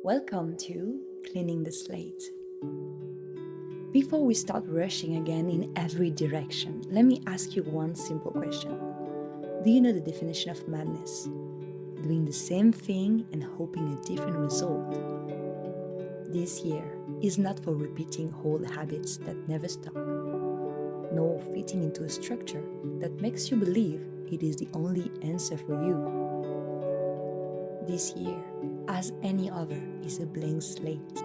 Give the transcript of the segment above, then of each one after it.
Welcome to Cleaning the Slate. Before we start rushing again in every direction, let me ask you one simple question. Do you know the definition of madness? Doing the same thing and hoping a different result. This year is not for repeating old habits that never stop, nor fitting into a structure that makes you believe it is the only answer for you. This year, as any other, is a blank slate,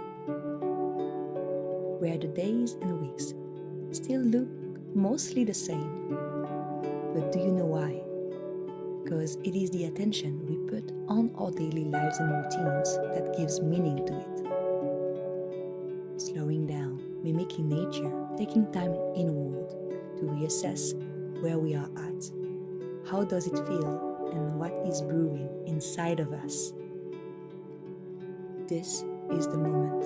where the days and weeks still look mostly the same. But do you know why? Because it is the attention we put on our daily lives and routines that gives meaning to it. Slowing down, mimicking nature, taking time inward to reassess where we are at. How does it feel and what is brewing inside of us? This is the moment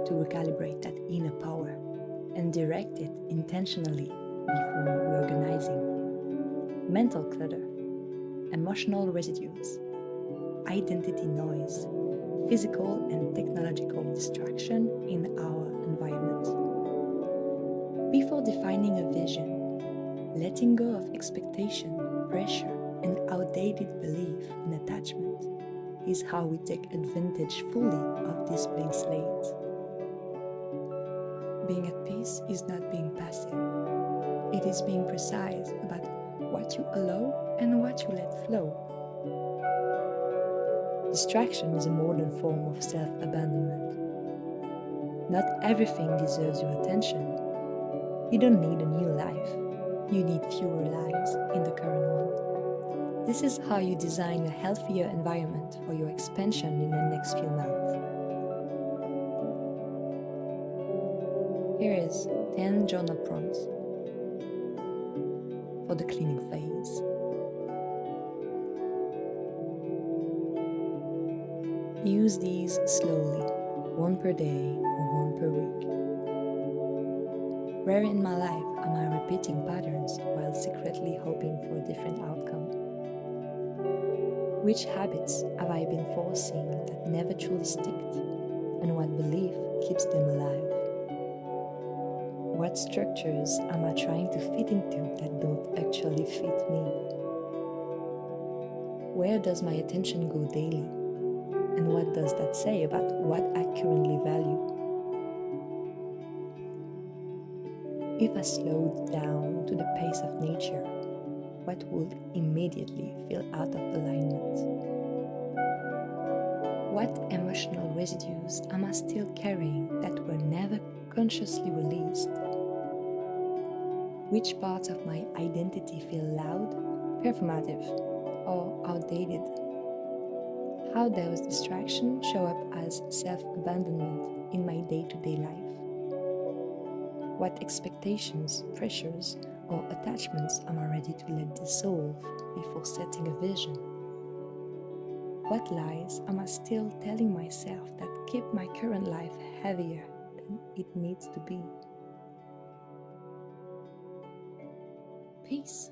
to recalibrate that inner power and direct it intentionally before reorganizing. Mental clutter, emotional residues, identity noise, physical and technological distraction in our environment. Before defining a vision, letting go of expectation, pressure, and outdated belief in attachment is how we take advantage fully of this blank slate. Being at peace is not being passive. It is being precise about what you allow and what you let flow. Distraction is a modern form of self-abandonment. Not everything deserves your attention. You don't need a new life. You need fewer lives in the current one. This is how you design a healthier environment for your expansion in the next few months. Here is 10 journal prompts for the cleaning phase. Use these slowly, one per day or one per week. Where in my life am I repeating patterns while secretly hoping for a different outcome? Which habits have I been forcing that never truly sticked? And what belief keeps them alive? What structures am I trying to fit into that don't actually fit me? Where does my attention go daily? And what does that say about what I currently value? If I slowed down to the pace of nature, what would immediately feel out of alignment? What emotional residues am I still carrying that were never consciously released? Which parts of my identity feel loud, performative, or outdated? How does distraction show up as self-abandonment in my day-to-day life? What expectations, pressures, or attachments am I ready to let dissolve before setting a vision? What lies am I still telling myself that keep my current life heavier than it needs to be? Peace.